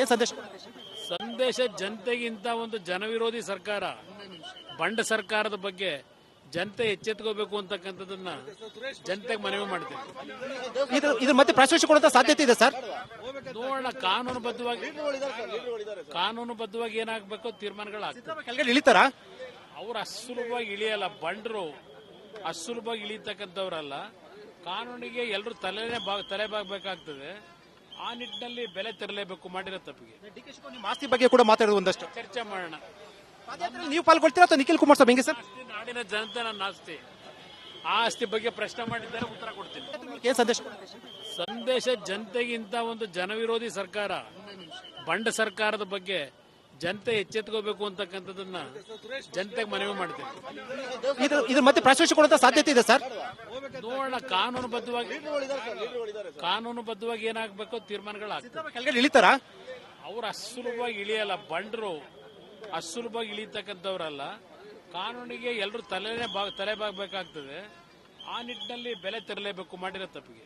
ಏನ್ ಸಂದೇಶ? ಸಂದೇಶ ಜನತೆಗಿಂತ ಒಂದು ಜನವಿರೋಧಿ ಸರ್ಕಾರ, ಬಂಡ ಸರ್ಕಾರದ ಬಗ್ಗೆ ಜನತೆ ಎಚ್ಚೆತ್ಕೋಬೇಕು ಅಂತಕ್ಕಂಥದ್ದನ್ನ ಜನತೆಗೆ ಮನವಿ ಮಾಡ್ತೇವೆ. ಇದ್ರ ಮತ್ತೆ ಪ್ರಾಶಸ್ತ್ಯ ಕೊಡುವಂತ ಸಾಧ್ಯತೆ ಇದೆ ಸರ್. ನೋಡೋಣ, ಕಾನೂನುಬದ್ಧವಾಗಿ ಏನಾಗಬೇಕು ತೀರ್ಮಾನಗಳಾಗ್ತವೆ. ಕೆಳಗಡೆ ಇಳಿತಾರ ಅವ್ರು ಅಸುಲಭವಾಗಿ ಇಳಿಯಲ್ಲ, ಬಂಡರು ಅಸುಲಭವಾಗಿ ಇಳಿತಕ್ಕಂಥವ್ರಲ್ಲ. ಕಾನೂನಿಗೆ ಎಲ್ಲರೂ ತಲೆಬಾಗಬೇಕಾಗ್ತದೆ. ಆ ನಿಟ್ಟಿನಲ್ಲಿ ಬೆಲೆ ತೆರಲೇಬೇಕು ಮಾಡಿರೋ ತಪ್ಪಿಗೆ. ಆಸ್ತಿ ಬಗ್ಗೆ ಕೂಡ ಮಾತಾಡೋದು ಒಂದಷ್ಟು ಚರ್ಚೆ ಮಾಡೋಣ. ನೀವು ಪಾಲ್ಗೊಳ್ತೀರಾ ಅಥವಾ ನಿಖಿಲ್ ಕುಮಾರಸ್ವಾಮಿ ಹೆಂಗೆ ಸರ್? ನಾಡಿನ ಜನತೆ ನನ್ನ ಆಸ್ತಿ, ಆ ಆಸ್ತಿ ಬಗ್ಗೆ ಪ್ರಶ್ನೆ ಮಾಡಿದ್ದಾರೆ, ಉತ್ತರ ಕೊಡ್ತೀನಿ. ಏನ್ ಸಂದೇಶ? ಸಂದೇಶ ಜನತೆಗಿಂತ ಒಂದು ಜನವಿರೋಧಿ ಸರ್ಕಾರ, ಬಂಡ ಸರ್ಕಾರದ ಬಗ್ಗೆ ಜನತೆ ಎಚ್ಚೆತ್ಕೋಬೇಕು ಅಂತಕ್ಕಂಥದ್ದನ್ನ ಜನತೆಗೆ ಮನವಿ ಮಾಡ್ತೇವೆ. ಇದ್ರ ಮತ್ತೆ ಪ್ರಾಶಸ್ತ್ಯ ಕೊಡುವಂತ ಸಾಧ್ಯತೆ ಇದೆ ಸರ್. ನೋಡೋಣ, ಕಾನೂನುಬದ್ಧವಾಗಿ ಏನಾಗಬೇಕು ತೀರ್ಮಾನಗಳಾಗ್ತವೆ. ಕೆಳಗಡೆ ಇಳಿತಾರ ಅವ್ರು ಅಸುಲಭವಾಗಿ ಇಳಿಯಲ್ಲ, ಬಂಡರು ಅಸುಲಭವಾಗಿ ಇಳಿತಕ್ಕಂಥವ್ರಲ್ಲ. ಕಾನೂನಿಗೆ ಎಲ್ಲರೂ ತಲೆಬಾಗಬೇಕಾಗ್ತದೆ. ಆ ನಿಟ್ಟಿನಲ್ಲಿ ಬೆಲೆ ತೆರಲೇಬೇಕು ಮಾಡಿರೋ ತಪ್ಪಿಗೆ.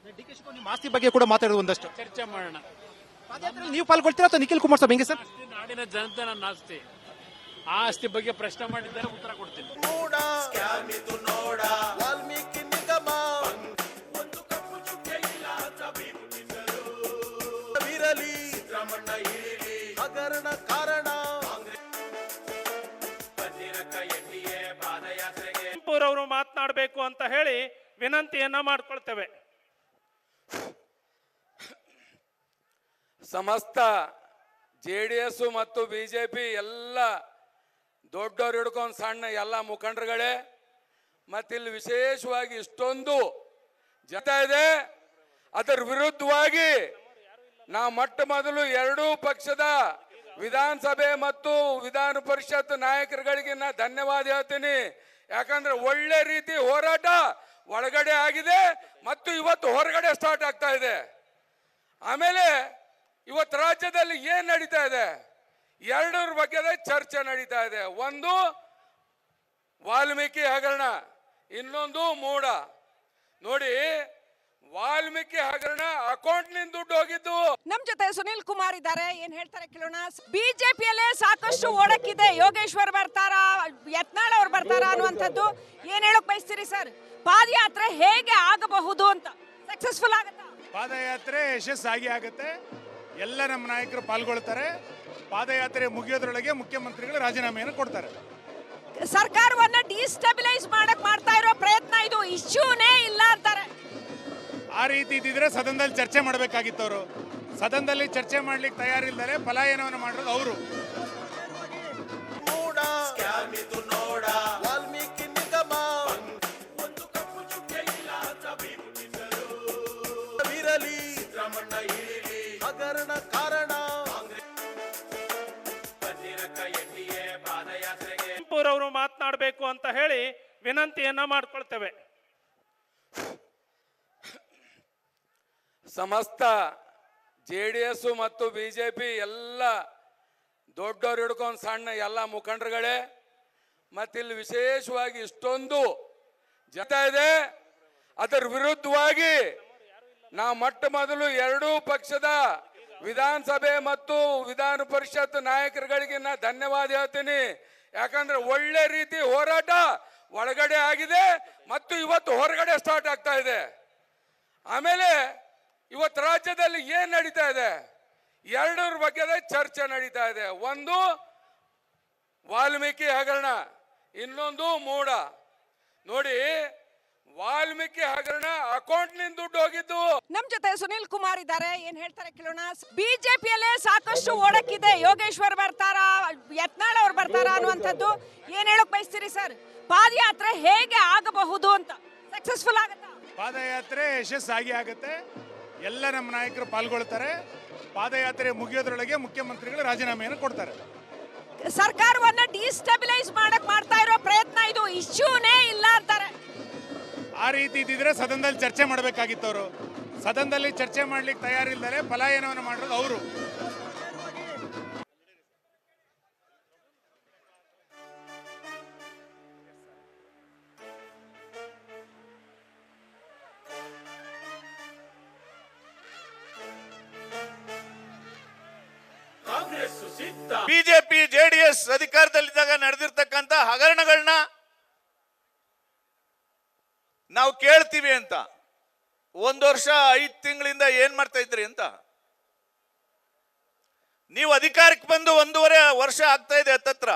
ಆಸ್ತಿ ಬಗ್ಗೆ ಕೂಡ ಮಾತಾಡೋದು ಒಂದಷ್ಟು ಚರ್ಚೆ ಮಾಡೋಣ. ನೀವು ಪಾಲ್ಗೊಳ್ತೀರಾ ಅಥವಾ ನಿಖಿಲ್ ಕುಮಾರಸ್ವಾಮಿ ಹೆಂಗೆ ಸರ್? ನಾಡಿನ ಜನತೆ ನನ್ನ ಆಸ್ತಿ, ಆ ಆಸ್ತಿ ಬಗ್ಗೆ ಪ್ರಶ್ನೆ ಮಾಡಿದ್ದಾರೆ, ಉತ್ತರ ಕೊಡ್ತೀನಿ. ಅವರು ಮಾತನಾಡಬೇಕು ಅಂತ ಹೇಳಿ ವಿನಂತಿಯನ್ನ ಮಾಡ್ಕೊಳ್ತೇವೆ. ಸಮಸ್ತ JDS ಮತ್ತು BJP ಎಲ್ಲ ದೊಡ್ಡವ್ರು ಹಿಡ್ಕೊಂಡು ಸಣ್ಣ ಎಲ್ಲ ಮುಖಂಡರುಗಳೇ, ಮತ್ತಿಲ್ಲಿ ವಿಶೇಷವಾಗಿ ಇಷ್ಟೊಂದು ಜನ ಇದೆ. ಅದರ ವಿರುದ್ಧವಾಗಿ ನಾವು ಮೊಟ್ಟ ಮೊದಲು ಎರಡೂ ಪಕ್ಷದ ವಿಧಾನಸಭೆ ಮತ್ತು ವಿಧಾನ ಪರಿಷತ್ ನಾಯಕರುಗಳಿಗೆ ನಾ ಧನ್ಯವಾದ ಹೇಳ್ತೀನಿ. ಯಾಕಂದ್ರೆ ಒಳ್ಳೆ ರೀತಿ ಹೋರಾಟ ಒಳಗಡೆ ಆಗಿದೆ ಮತ್ತು ಇವತ್ತು ಹೊರಗಡೆ ಸ್ಟಾರ್ಟ್ ಆಗ್ತಾ ಇದೆ. ಆಮೇಲೆ ಇವತ್ತು ರಾಜ್ಯದಲ್ಲಿ ಏನ್ ನಡೀತಾ ಇದೆ, ಎರಡರ ಬಗ್ಗೆ ಚರ್ಚೆ ನಡೀತಾ ಇದೆ. ಒಂದು ವಾಲ್ಮೀಕಿ ಹಗರಣ, ಇನ್ನೊಂದು ಮೂಡ. ನೋಡಿ, ವಾಲ್ಮೀಕಿ ಹಗರಣ ಅಕೌಂಟ್ ನಿಂದ ದುಡ್ಡು ಹೋಗಿದ್ದು. ನಮ್ ಜೊತೆ ಸುನಿಲ್ ಕುಮಾರ್ ಇದ್ದಾರೆ, ಏನ್ ಹೇಳ್ತಾರೆ ಕೇಳೋಣ. ಬಿಜೆಪಿಯಲ್ಲೇ ಸಾಕಷ್ಟು ಓಡಕ್ಕಿದೆ, ಯೋಗೇಶ್ವರ್ ಬರ್ತಾರ, ಯತ್ನಾಳ್ ಅವ್ರು ಬರ್ತಾರ ಅನ್ನುವಂಥದ್ದು. ಏನ್ ಹೇಳಕ್ ಬಯಸ್ತೀರಿ ಸರ್? ಪಾದಯಾತ್ರೆ ಹೇಗೆ ಆಗಬಹುದು ಅಂತ, ಸಕ್ಸಸ್ಫುಲ್ ಆಗುತ್ತಾ? ಪಾದಯಾತ್ರೆ ಯಶಸ್ಸಾಗಿ ಆಗುತ್ತೆ. ಎಲ್ಲ ನಮ್ಮ ನಾಯಕರು ಪಾಲ್ಗೊಳ್ತಾರೆ. ಪಾದಯಾತ್ರೆ ಮುಗಿಯೋದ್ರೊಳಗೆ ಮುಖ್ಯಮಂತ್ರಿಗಳು ರಾಜೀನಾಮೆಯನ್ನು ಕೊಡ್ತಾರೆ. ಸರ್ಕಾರವನ್ನ ಡಿಸ್ಟೆಬಿಲೈಸ್ ಮಾಡಕ್ ಮಾಡ್ತಾ ಇರೋ ಪ್ರಯತ್ನ ಇದು, ಇಶ್ಯೂನೇ ಇಲ್ಲ ಅಂತಾರೆ. ಆ ರೀತಿ ಇದ್ದಿದ್ರೆ ಸದನದಲ್ಲಿ ಚರ್ಚೆ ಮಾಡಬೇಕಾಗಿತ್ತು. ಅವರು ಸದನದಲ್ಲಿ ಚರ್ಚೆ ಮಾಡ್ಲಿಕ್ಕೆ ತಯಾರಿಲ್ದರೆ ಪಲಾಯನವನ್ನು ಮಾಡಿರೋದು ಅವರು. ಅವರು ಮಾತನಾಡಬೇಕು ಅಂತ ಹೇಳಿ ವಿನಂತಿಯನ್ನ ಮಾಡ್ಕೊಳ್ತೇವೆ. ಸಮಸ್ತ JDS ಮತ್ತು BJP ಎಲ್ಲ ದೊಡ್ಡವ್ರು ಹಿಡ್ಕೊಂಡು ಸಣ್ಣ ಎಲ್ಲ ಮುಖಂಡರುಗಳೇ, ಮತ್ತಿಲ್ಲಿ ವಿಶೇಷವಾಗಿ ಇಷ್ಟೊಂದು ಜನ ಇದೆ. ಅದರ ವಿರುದ್ಧವಾಗಿ ನಾವು ಮೊಟ್ಟ ಮೊದಲು ಎರಡೂ ಪಕ್ಷದ ವಿಧಾನಸಭೆ ಮತ್ತು ವಿಧಾನ ಪರಿಷತ್ ನಾಯಕರುಗಳಿಗೆ ನಾ ಧನ್ಯವಾದ ಹೇಳ್ತೀನಿ. ಯಾಕಂದ್ರೆ ಒಳ್ಳೆ ರೀತಿ ಹೋರಾಟ ಒಳಗಡೆ ಆಗಿದೆ ಮತ್ತು ಇವತ್ತು ಹೊರಗಡೆ ಸ್ಟಾರ್ಟ್ ಆಗ್ತಾ ಇದೆ. ಆಮೇಲೆ ಇವತ್ತು ರಾಜ್ಯದಲ್ಲಿ ಏನ್ ನಡೀತಾ ಇದೆ, ಎರಡರ ಬಗ್ಗೆ ಚರ್ಚೆ ನಡೀತಾ ಇದೆ. ಒಂದು ವಾಲ್ಮೀಕಿ ಹಗರಣ, ಇನ್ನೊಂದು ಮೂಡ. ನೋಡಿ, ವಾಲ್ಮೀಕಿ ಹಗರಣ ಅಕೌಂಟ್ ನಿಂದ ದುಡ್ಡು ಹೋಗಿದ್ದು. ನಮ್ ಜೊತೆ ಸುನಿಲ್ ಕುಮಾರ್ ಇದ್ದಾರೆ, ಏನ್ ಹೇಳ್ತಾರೆ ಕೇಳೋಣ. ಬಿಜೆಪಿಯಲ್ಲೇ ಸಾಕಷ್ಟು ಓಡಕ್ಕಿದೆ, ಯೋಗೇಶ್ವರ್ ಬರ್ತಾರ, ಯತ್ನಾಳ್ ಅವ್ರು ಬರ್ತಾರ ಅನ್ನುವಂಥದ್ದು. ಏನ್ ಹೇಳಕ್ ಬಯಸ್ತೀರಿ ಸರ್? ಪಾದಯಾತ್ರೆ ಹೇಗೆ ಆಗಬಹುದು ಅಂತ, ಸಕ್ಸಸ್ಫುಲ್ ಆಗುತ್ತಾ? ಪಾದಯಾತ್ರೆ ಯಶಸ್ಸಾಗಿ ಆಗುತ್ತೆ. ಎಲ್ಲ ನಮ್ಮ ನಾಯಕರು ಪಾಲ್ಗೊಳ್ತಾರೆ. ಪಾದಯಾತ್ರೆ ಮುಗಿಯೋದ್ರೊಳಗೆ ಮುಖ್ಯಮಂತ್ರಿಗಳು ರಾಜೀನಾಮೆಯನ್ನು ಕೊಡ್ತಾರೆ. ಸರ್ಕಾರವನ್ನ ಡಿಸ್ಟೆಬಿಲೈಸ್ ಮಾಡಕ್ ಮಾಡ್ತಾ ಇರೋ ಪ್ರಯತ್ನ ಇದು, ಇಶ್ಯೂನೇ ಇಲ್ಲ ಅಂತಾರೆ. ಆ ರೀತಿ ಇದ್ದಿದ್ರೆ ಸದನದಲ್ಲಿ ಚರ್ಚೆ ಮಾಡಬೇಕಾಗಿತ್ತು. ಅವರು ಸದನದಲ್ಲಿ ಚರ್ಚೆ ಮಾಡ್ಲಿಕ್ಕೆ ತಯಾರಿಲ್ದರೆ ಪಲಾಯನವನ್ನು ಮಾಡಿರೋದು ಅವರು. ಬಿಜೆಪಿ ಜೆಡಿಎಸ್ ಅಧಿಕಾರದಲ್ಲಿದ್ದಾಗ ನಡೆದಿರ್ತಕ್ಕಂಥ ಹಗರಣಗಳನ್ನ ನಾವು ಕೇಳ್ತೀವಿ ಅಂತ. 1 ವರ್ಷ 5 ತಿಂಗಳಿಂದ ಏನ್ ಮಾಡ್ತಾ ಇದ್ರಿ ಅಂತ. ನೀವು ಅಧಿಕಾರಕ್ಕೆ ಬಂದು 1.5 ವರ್ಷ ಆಗ್ತಾ ಇದೆ ಹತ್ತತ್ರ.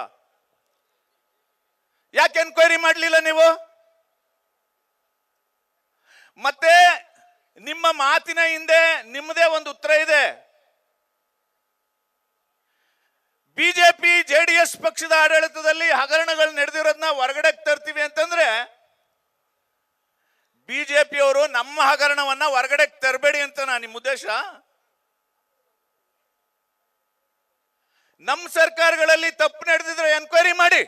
ಯಾಕೆ ಎನ್ಕ್ವೈರಿ ಮಾಡಲಿಲ್ಲ ನೀವು? ಮತ್ತೆ ನಿಮ್ಮ ಮಾತಿನ ಹಿಂದೆ ನಿಮ್ಮದೇ ಒಂದು ಉತ್ತರ ಇದೆ. ಬಿಜೆಪಿ ಜೆಡಿಎಸ್ ಪಕ್ಷದ ಆಡಳಿತದಲ್ಲಿ ಹಗರಣಗಳು ನಡೆದಿರೋದನ್ನ ಹೊರಗಡೆ ತರ್ತೀವಿ ಅಂತಂದ್ರೆ ಬಿಜೆಪಿಯವರು ನಮ್ಮ ಹಗರಣವನ್ನ ಹೊರಗಡೆ ತರಬೇಡಿ ಅಂತ ನಿಮ್ಮ ಉದ್ದೇಶ? ನಮ್ಮ ಸರ್ಕಾರಗಳಲ್ಲಿ ತಪ್ಪು ನಡೆದಿದ್ರೆ ಎನ್ಕ್ವೈರಿ ಮಾಡಿ,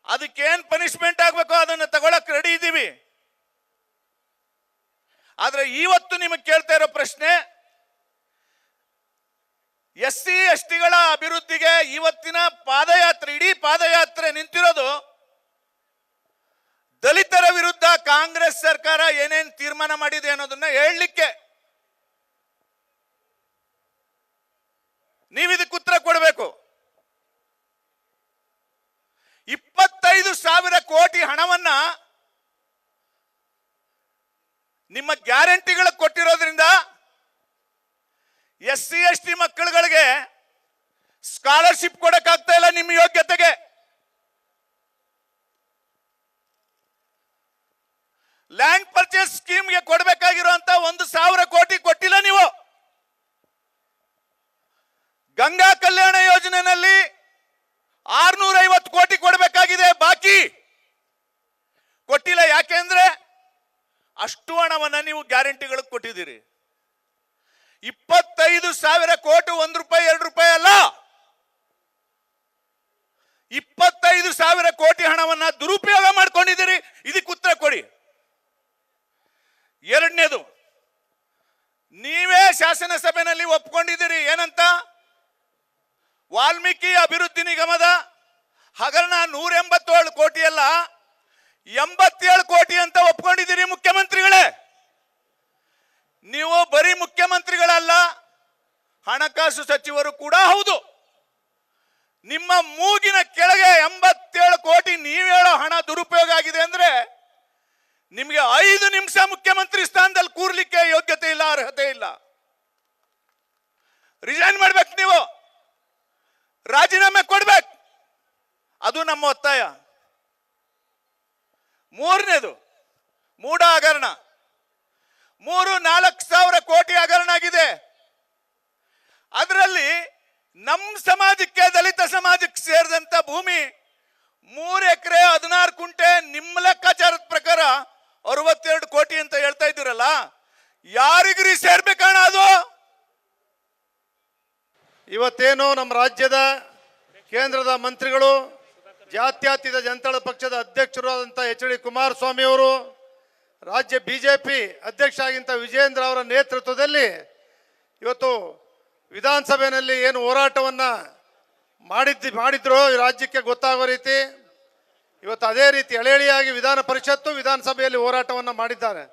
ಅದಕ್ಕೇನ್ ಪನಿಷ್ಮೆಂಟ್ ಆಗ್ಬೇಕೋ ಅದನ್ನು ತಗೊಳಕ್ ರೆಡಿ ಇದ್ದೀವಿ. ಆದ್ರೆ ಇವತ್ತು ನಿಮಗೆ ಕೇಳ್ತಾ ಇರೋ ಪ್ರಶ್ನೆ, SC STಗಳ ಅಭಿವೃದ್ಧಿಗೆ ಇವತ್ತಿನ ಪಾದಯಾತ್ರೆ, ಇಡೀ ಪಾದಯಾತ್ರೆ ನಿಂತಿರೋದು ದಲಿತರ ವಿರುದ್ಧ ಕಾಂಗ್ರೆಸ್ ಸರ್ಕಾರ ಏನೇನ್ ತೀರ್ಮಾನ ಮಾಡಿದೆ ಅನ್ನೋದನ್ನ ಹೇಳಲಿಕ್ಕೆ. ನೀವಿದಕ್ಕೆ ಉತ್ತರ ಕೊಡಬೇಕು. 25,000 ಕೋಟಿ ಹಣವನ್ನ ನಿಮ್ಮ ಗ್ಯಾರಂಟಿಗಳಿಗೆ ಕೊಟ್ಟಿರೋದ್ರಿಂದ SC ST ಮಕ್ಕಳುಗಳಿಗೆ ಸ್ಕಾಲರ್ಶಿಪ್ ಕೊಡಕ್ಕಾಗ್ತಾ ಇಲ್ಲ ನಿಮ್ಮ ಯೋಗ್ಯತೆಗೆ. ಲ್ಯಾಂಡ್ ಪರ್ಚೇಸ್ ಸ್ಕೀಮ್ಗೆ ಕೊಡಬೇಕಾಗಿರುವಂತ 1,000 ಕೋಟಿ ಕೊಟ್ಟಿಲ್ಲ ನೀವು. ಗಂಗಾ ಕಲ್ಯಾಣ ಯೋಜನೆಯಲ್ಲಿ 650 ಕೋಟಿ ಕೊಡಬೇಕಾಗಿದೆ, ಬಾಕಿ ಕೊಟ್ಟಿಲ್ಲ. ಯಾಕೆಂದ್ರೆ ಅಷ್ಟು ಹಣವನ್ನ ನೀವು ಗ್ಯಾರಂಟಿಗಳಿಗೆ ಕೊಟ್ಟಿದ್ದೀರಿ. 25,000 ಕೋಟಿ 1 ರೂಪಾಯಿ 2 ರೂಪಾಯಿ ಅಲ್ಲ, 25,000 ಕೋಟಿ ಹಣವನ್ನ ದುರುಪಯೋಗ ಮಾಡ್ಕೊಂಡಿದ್ದೀರಿ. ಇದಕ್ಕೆ ಉತ್ತರ ಕೊಡಿ. ಎರಡನೇದು, ನೀವೇ ಶಾಸನ ಸಭೆಯಲ್ಲಿ ಒಪ್ಕೊಂಡಿದ್ದೀರಿ ಏನಂತ? ವಾಲ್ಮೀಕಿ ಅಭಿವೃದ್ಧಿ ನಿಗಮದ ಹಗರಣ 187 ಕೋಟಿ ಅಲ್ಲ 87 ಕೋಟಿ ಅಂತ ಒಪ್ಕೊಂಡಿದ್ದೀರಿ ಮುಖ್ಯಮಂತ್ರಿಗಳೇ. ನೀವು ಬರೀ ಮುಖ್ಯಮಂತ್ರಿಗಳಲ್ಲ, ಹಣಕಾಸು ಸಚಿವರು ಕೂಡ ಹೌದು. ನಿಮ್ಮ ಮೂಗಿನ ಕೆಳಗೆ 87 ಕೋಟಿ ನೀವು ಹೇಳೋ ಹಣ ದುರುಪಯೋಗ ಆಗಿದೆ ಅಂದ್ರೆ ನಿಮಗೆ 5 ನಿಮಿಷ ಮುಖ್ಯಮಂತ್ರಿ ಸ್ಥಾನದಲ್ಲಿ ಕೂರ್ಲಿಕ್ಕೆ ಯೋಗ್ಯತೆ ಇಲ್ಲ, ಅರ್ಹತೆ ಇಲ್ಲ. ರಿಸೈನ್ ಮಾಡ್ಬೇಕು, ನೀವು ರಾಜೀನಾಮೆ ಕೊಡ್ಬೇಕು. ಅದು ನಮ್ಮ ಒತ್ತಾಯ. ಮೂರನೇದು, ಮೂಢ ಹಗರಣ 3-4 ಕೋಟಿ ಹಗರಣ ಆಗಿದೆ. ಅದರಲ್ಲಿ ನಮ್ಮ ಸಮಾಜಕ್ಕೆ, ದಲಿತ ಸಮಾಜಕ್ಕೆ ಸೇರಿದಂತ ಭೂಮಿ 3 ಎಕರೆ 16 ಕುಂಟೆ ನಿಮ್ಮ ಲೆಕ್ಕಾಚಾರದ ಪ್ರಕಾರ 62 ಕೋಟಿ ಅಂತ ಹೇಳ್ತಾ ಇದ್ದೀರಲ್ಲ, ಯಾರಿಗ್ರಿ ಸೇರ್ಬೇಕಣ್ಣ ಅದು? ಇವತ್ತೇನು ನಮ್ಮ ರಾಜ್ಯದ ಕೇಂದ್ರದ ಮಂತ್ರಿಗಳು, ಜಾತ್ಯತೀತ ಜನತಾದಳ ಪಕ್ಷದ ಅಧ್ಯಕ್ಷರಾದಂಥ HD ಕುಮಾರಸ್ವಾಮಿ ಅವರು, ರಾಜ್ಯ ಬಿಜೆಪಿ ಅಧ್ಯಕ್ಷ ಆಗಿಂತ ವಿಜೇಂದ್ರ ಅವರ ನೇತೃತ್ವದಲ್ಲಿ ಇವತ್ತು ವಿಧಾನಸಭೆಯಲ್ಲಿ ಏನು ಹೋರಾಟವನ್ನು ಮಾಡಿದ್ರು ಈ ರಾಜ್ಯಕ್ಕೆ ಗೊತ್ತಾಗೋ ರೀತಿ, ಇವತ್ತು ಅದೇ ರೀತಿ ಎಳೆಯಾಗಿ ವಿಧಾನ ಪರಿಷತ್ತು ವಿಧಾನಸಭೆಯಲ್ಲಿ ಹೋರಾಟವನ್ನು ಮಾಡಿದ್ದಾರೆ.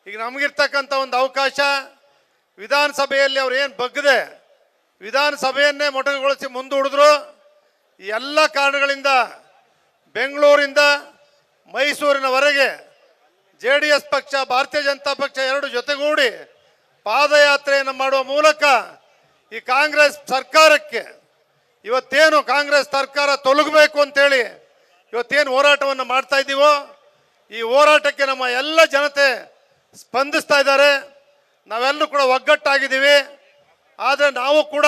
ಈಗ ನಮಗಿರ್ತಕ್ಕಂಥ ಒಂದು ಅವಕಾಶ, ವಿಧಾನಸಭೆಯಲ್ಲಿ ಅವ್ರು ಏನು ಬಗ್ಗದೆ ವಿಧಾನಸಭೆಯನ್ನೇ ಮೊಟಕುಗೊಳಿಸಿ ಮುಂದೂಡಿದ್ರು. ಈ ಎಲ್ಲ ಕಾರಣಗಳಿಂದ ಬೆಂಗಳೂರಿಂದ ಮೈಸೂರಿನವರೆಗೆ JDS ಪಕ್ಷ, ಭಾರತೀಯ ಜನತಾ ಪಕ್ಷ ಎರಡು ಜೊತೆಗೂಡಿ ಪಾದಯಾತ್ರೆಯನ್ನು ಮಾಡುವ ಮೂಲಕ ಈ ಕಾಂಗ್ರೆಸ್ ಸರ್ಕಾರಕ್ಕೆ, ಇವತ್ತೇನು ಕಾಂಗ್ರೆಸ್ ಸರ್ಕಾರ ತೊಲಗಬೇಕು ಅಂತೇಳಿ ಇವತ್ತೇನು ಹೋರಾಟವನ್ನು ಮಾಡ್ತಾ ಇದ್ದೀವೋ, ಈ ಹೋರಾಟಕ್ಕೆ ನಮ್ಮ ಎಲ್ಲ ಜನತೆ ಸ್ಪಂದಿಸ್ತಾ ಇದ್ದಾರೆ. ನಾವೆಲ್ಲರೂ ಕೂಡ ಒಗ್ಗಟ್ಟಾಗಿದ್ದೀವಿ. ಆದರೆ ನಾವು ಕೂಡ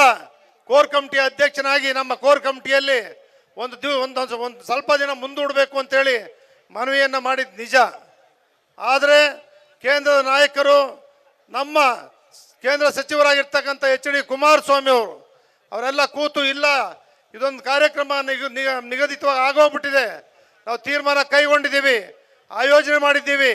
ಕೋರ್ ಕಮಿಟಿ ಅಧ್ಯಕ್ಷನಾಗಿ ನಮ್ಮ ಕೋರ್ ಕಮಿಟಿಯಲ್ಲಿ ಒಂದು ಸ್ವಲ್ಪ ದಿನ ಮುಂದೂಡಬೇಕು ಅಂತೇಳಿ ಮನವಿಯನ್ನು ಮಾಡಿದ್ದು ನಿಜ. ಆದರೆ ಕೇಂದ್ರದ ನಾಯಕರು, ನಮ್ಮ ಕೇಂದ್ರ ಸಚಿವರಾಗಿರ್ತಕ್ಕಂಥ HD ಕುಮಾರಸ್ವಾಮಿ ಅವರೆಲ್ಲ ಕೂತು, ಇಲ್ಲ ಇದೊಂದು ಕಾರ್ಯಕ್ರಮ ನಿಗದಿತವಾಗಿ ಆಗೋಗ್ಬಿಟ್ಟಿದೆ, ನಾವು ತೀರ್ಮಾನ ಕೈಗೊಂಡಿದ್ದೀವಿ, ಆಯೋಜನೆ ಮಾಡಿದ್ದೀವಿ,